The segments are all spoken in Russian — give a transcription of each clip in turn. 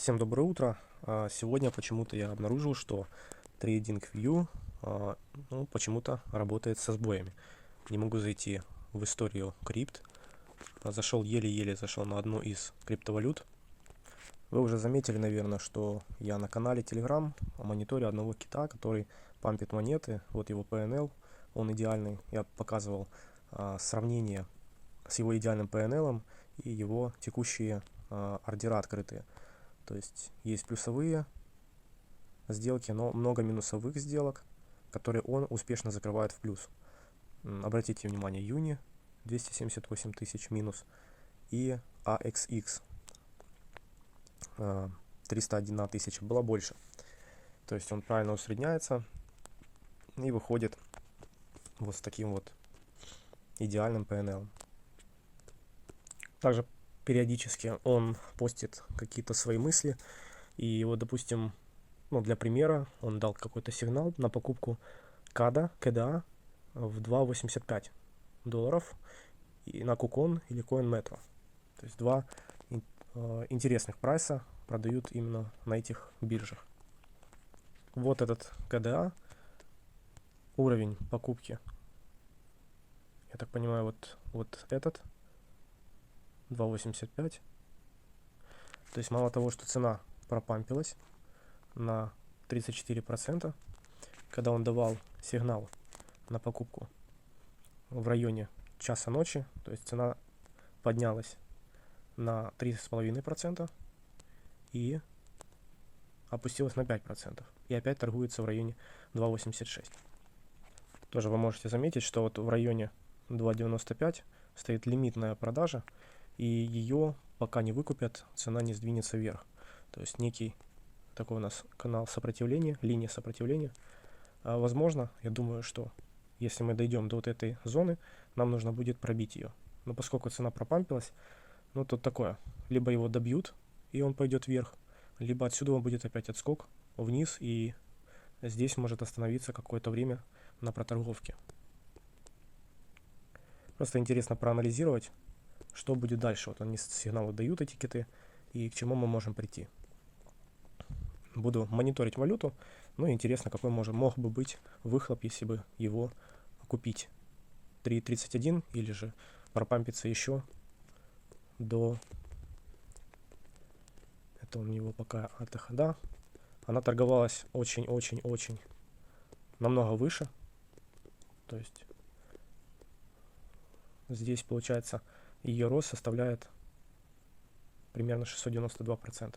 Всем доброе утро. Сегодня почему-то я обнаружил, что TradingView почему-то работает со сбоями. Не могу зайти в историю крипт. Зашел еле-еле зашел на одну из криптовалют. Вы уже заметили, наверное, что я на канале Telegram мониторю одного кита, который пампит монеты. Вот его PNL, он идеальный. Я показывал сравнение с его идеальным PNL и его текущие ордера открытые. То есть плюсовые сделки, но много минусовых сделок, которые он успешно закрывает в плюс. Обратите внимание, Юни 278 тысяч минус и AXX 301 тысяча, было больше. То есть он правильно усредняется и выходит вот с таким вот идеальным PNL. Также периодически он постит какие-то свои мысли, и вот, допустим, для примера он дал какой-то сигнал на покупку КДА в $2.85 и на KuCoin или CoinMetro. То есть два интересных прайса продают именно на этих биржах. Вот этот КДА, уровень покупки, я так понимаю, вот этот 2.85. То есть мало того, что цена пропампилась на 34%, когда он давал сигнал на покупку в районе часа ночи, то есть цена поднялась на 3,5% и опустилась на 5%. И опять торгуется в районе 2.86. Тоже вы можете заметить, что вот в районе 2.95 стоит лимитная продажа, и ее пока не выкупят, цена не сдвинется вверх. То есть некий такой у нас канал сопротивления, линия сопротивления. Возможно, я думаю, что если мы дойдем до вот этой зоны, нам нужно будет пробить ее. Но поскольку цена пропампилась, тут такое. Либо его добьют, и он пойдет вверх, либо отсюда он будет опять отскок вниз, и здесь может остановиться какое-то время на проторговке. Просто интересно проанализировать, что будет дальше. Вот они сигналы дают, эти киты, и к чему мы можем прийти. Буду мониторить валюту, интересно, какой мог бы быть выхлоп, если бы его купить. 3.31 или же пропампиться еще до... Это у него пока отдыха, да. Она торговалась очень-очень-очень намного выше. То есть здесь, получается, ее рост составляет примерно 692%.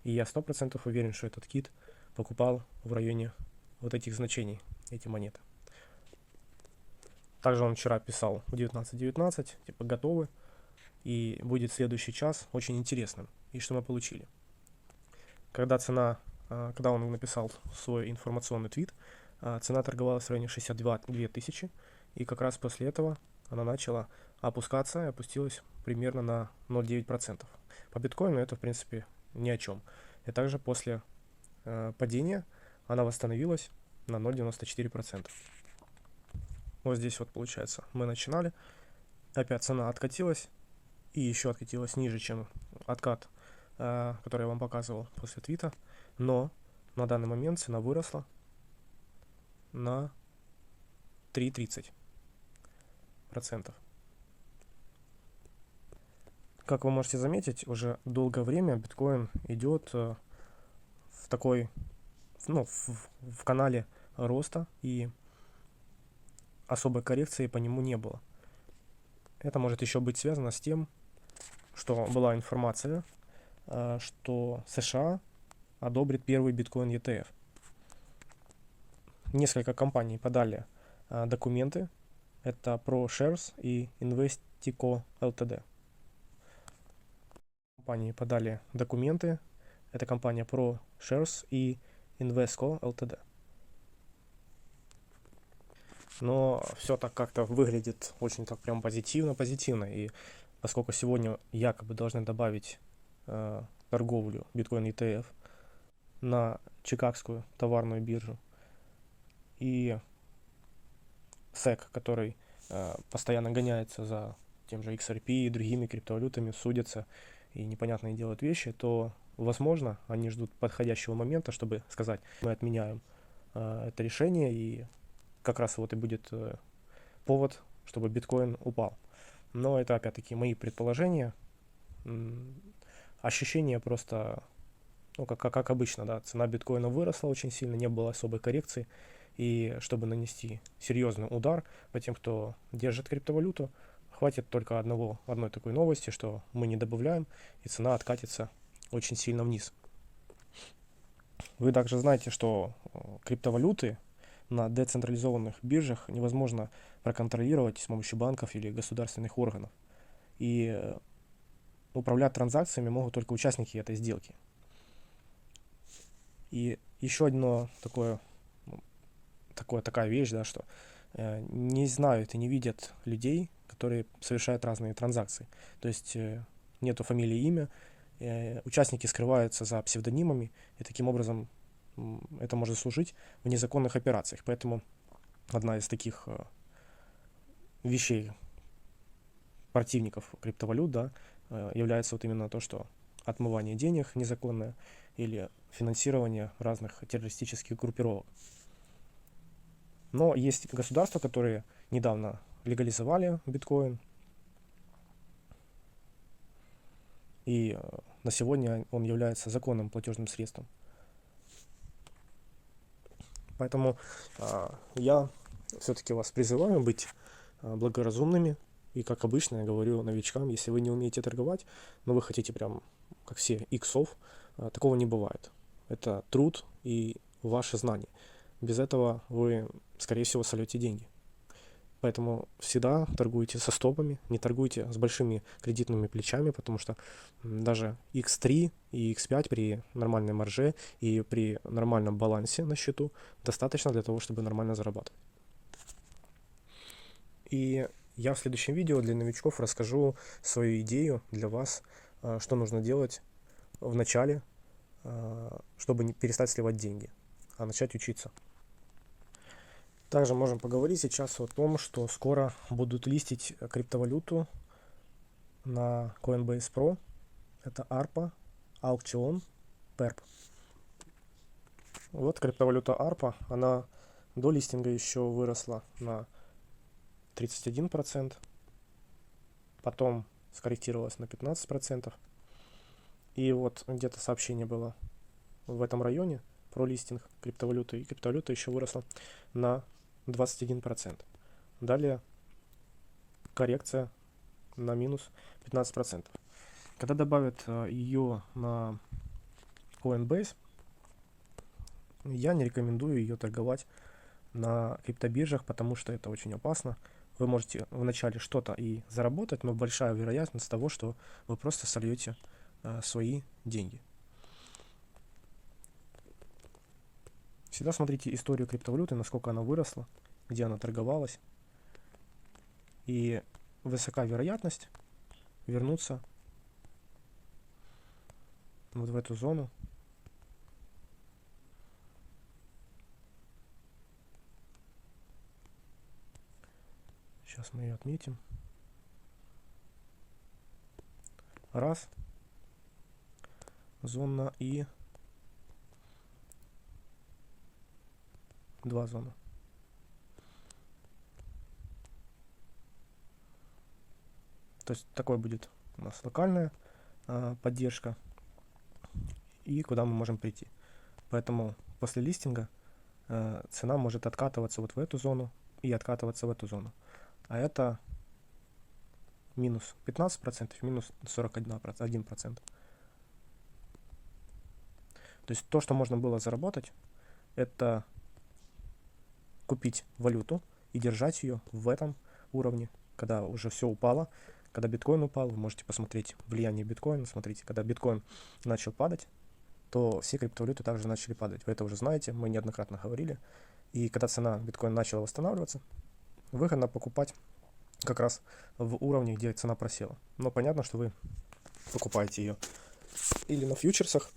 И я 100% уверен, что этот кит покупал в районе вот этих значений, эти монеты. Также он вчера писал в 19:19, типа готовы, и будет следующий час очень интересным. И что мы получили? Когда он написал свой информационный твит, цена торговалась в районе 62 тысячи, и как раз после этого она начала опускаться и опустилась примерно на 0,9%. По биткоину это, в принципе, ни о чем. И также после падения она восстановилась на 0,94%. Вот здесь вот получается, мы начинали, опять цена откатилась, и еще откатилась ниже, чем откат, который я вам показывал после твита, но на данный момент цена выросла на 3,30%. Как вы можете заметить, уже долгое время биткоин идет в такой, в канале роста, и особой коррекции по нему не было. Это может еще быть связано с тем, что была информация, что США одобрит первый биткоин ETF. Несколько компаний подали документы. Это ProShares и Investico Ltd. Компании подали документы. Это компания ProShares и Invesco Ltd. Но все так как-то выглядит очень так прям позитивно. И поскольку сегодня якобы должны добавить торговлю биткоин ETF на Чикагскую товарную биржу, и SEC, который постоянно гоняется за тем же XRP и другими криптовалютами, судятся и непонятные делают вещи, то возможно, они ждут подходящего момента, чтобы сказать, мы отменяем это решение, и как раз вот и будет повод, чтобы биткоин упал. Но это опять-таки мои предположения, ощущение просто, ну, как обычно, да, цена биткоина выросла очень сильно, не было особой коррекции, и чтобы нанести серьезный удар по тем, кто держит криптовалюту, хватит только одной такой новости, что мы не добавляем, и цена откатится очень сильно вниз. Вы также знаете, что криптовалюты на децентрализованных биржах невозможно проконтролировать с помощью банков или государственных органов. И управлять транзакциями могут только участники этой сделки. И еще одно такая вещь, да, что не знают и не видят людей, которые совершают разные транзакции. То есть нету фамилии, имя, участники скрываются за псевдонимами, и таким образом это может служить в незаконных операциях. Поэтому одна из таких вещей противников криптовалют, да, является вот именно то, что отмывание денег незаконное или финансирование разных террористических группировок. Но есть государства, которые недавно легализовали биткоин, и на сегодня он является законным платежным средством. Поэтому я все-таки вас призываю быть благоразумными. И как обычно я говорю новичкам, если вы не умеете торговать, но вы хотите прям, как все, иксов, такого не бывает. Это труд и ваши знания. Без этого вы, скорее всего, сольете деньги. Поэтому всегда торгуйте со стопами, не торгуйте с большими кредитными плечами, потому что даже X3 и X5 при нормальной марже и при нормальном балансе на счету достаточно для того, чтобы нормально зарабатывать. И я в следующем видео для новичков расскажу свою идею для вас, что нужно делать в начале, чтобы не перестать сливать деньги, а начать учиться. Также можем поговорить сейчас о том, что скоро будут листить криптовалюту на Coinbase Pro. Это ARPA, Auction, PERP. Вот криптовалюта ARPA, она до листинга еще выросла на 31%, потом скорректировалась на 15%. И вот где-то сообщение было в этом районе про листинг криптовалюты, и криптовалюта еще выросла на 21%. Далее коррекция на минус 15%. Когда добавят ее на Coinbase, я не рекомендую ее торговать на криптобиржах, потому что это очень опасно. Вы можете вначале что-то и заработать, но большая вероятность того, что вы просто сольете свои деньги. Всегда смотрите историю криптовалюты, насколько она выросла, где она торговалась. И высока вероятность вернуться вот в эту зону. Сейчас мы ее отметим. Раз. Зона и 2 зона. То есть такой будет у нас локальная поддержка и куда мы можем прийти. Поэтому после листинга цена может откатываться вот в эту зону и откатываться в эту зону. А это минус 15%, минус 41%. То есть то, что можно было заработать, это купить валюту и держать ее в этом уровне, когда уже все упало. Когда биткоин упал, вы можете посмотреть влияние биткоина. Смотрите, когда биткоин начал падать, то все криптовалюты также начали падать. Вы это уже знаете, мы неоднократно говорили. И когда цена биткоина начала восстанавливаться, выгодно покупать как раз в уровне, где цена просела. Но понятно, что вы покупаете ее или на фьючерсах,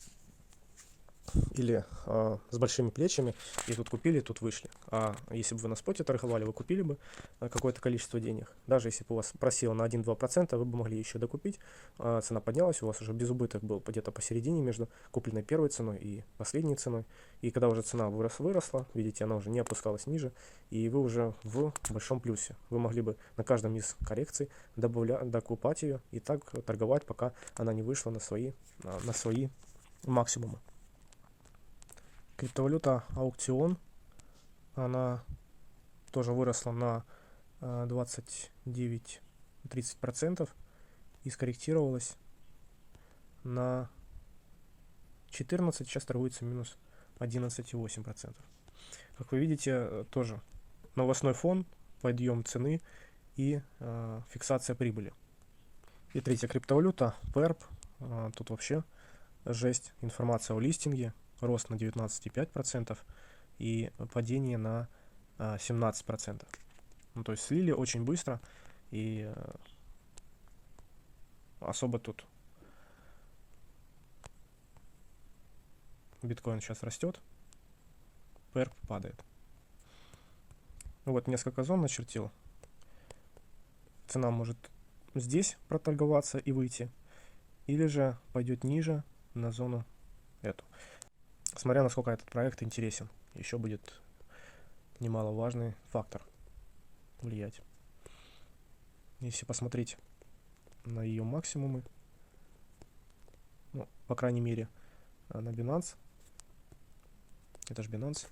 или с большими плечами, и тут купили, тут вышли. А если бы вы на споте торговали, вы купили бы какое-то количество денег. Даже если бы у вас просило на 1-2%, вы бы могли еще докупить. Цена поднялась, у вас уже безубыток был где-то посередине между купленной первой ценой и последней ценой. И когда уже цена выросла, видите, она уже не опускалась ниже, и вы уже в большом плюсе. Вы могли бы на каждом из коррекций докупать ее и так торговать, пока она не вышла на свои максимумы. Криптовалюта аукцион, она тоже выросла на 29-30% и скорректировалась на 14%, сейчас торгуется минус 11,8%. Как вы видите, тоже новостной фон, подъем цены и фиксация прибыли. И третья криптовалюта, PERP, тут вообще жесть, информация о листинге, рост на 19,5% и падение на 17%. Ну, то есть слили очень быстро, и особо тут биткоин сейчас растет, PERP падает. Ну вот несколько зон начертил. Цена может здесь проторговаться и выйти, или же пойдет ниже на зону эту. Смотря насколько этот проект интересен, еще будет немаловажный фактор влиять. Если посмотреть на ее максимумы, ну, по крайней мере, на Binance, это же Binance,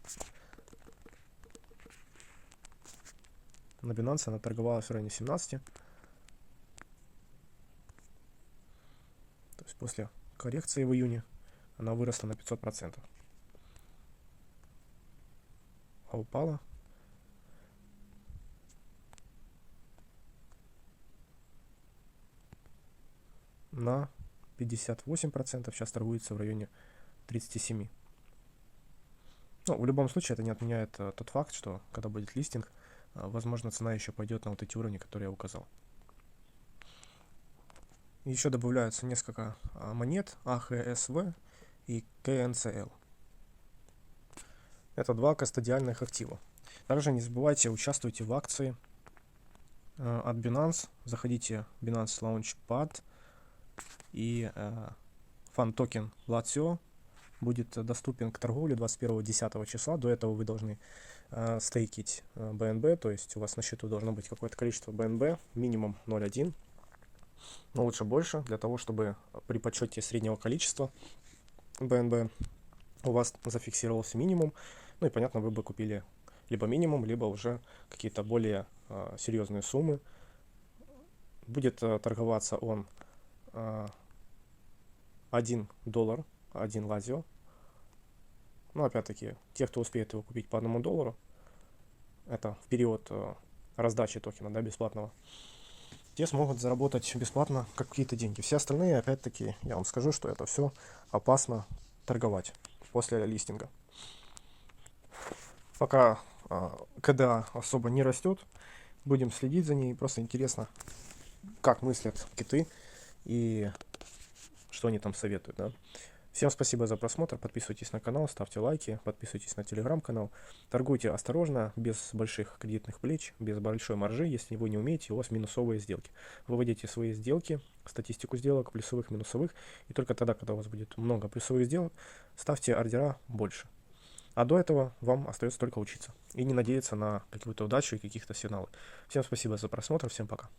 на Binance она торговалась в районе 17, то есть после коррекции в июне она выросла на 500%. А упала на 58%, сейчас торгуется в районе 37%. Ну, в любом случае, это не отменяет тот факт, что когда будет листинг, возможно, цена еще пойдет на вот эти уровни, которые я указал. Еще добавляются несколько монет AHSV и KNCL. Это два кастодиальных актива. Также не забывайте, участвуйте в акции от Binance. Заходите в Binance Launchpad, и фан-токен LATIO будет доступен к торговле 21-10 числа. До этого вы должны стейкить BNB, то есть у вас на счету должно быть какое-то количество BNB, минимум 0,1, но лучше больше, для того, чтобы при подсчете среднего количества BNB у вас зафиксировался минимум. Ну и понятно, вы бы купили либо минимум, либо уже какие-то более серьезные суммы. Будет торговаться он $1, 1 LATIO. Но опять-таки, те, кто успеет его купить по $1, это в период раздачи токена, да, бесплатного, те смогут заработать бесплатно какие-то деньги. Все остальные, опять-таки, я вам скажу, что это все опасно торговать после листинга. Пока КДА особо не растет, будем следить за ней. Просто интересно, как мыслят киты и что они там советуют, да. Всем спасибо за просмотр, подписывайтесь на канал, ставьте лайки, подписывайтесь на телеграм-канал. Торгуйте осторожно, без больших кредитных плеч, без большой маржи, если вы не умеете, у вас минусовые сделки. Выводите свои сделки, статистику сделок, плюсовых, минусовых, и только тогда, когда у вас будет много плюсовых сделок, ставьте ордера больше. А до этого вам остается только учиться и не надеяться на какую-то удачу и каких-то сигналов. Всем спасибо за просмотр, всем пока.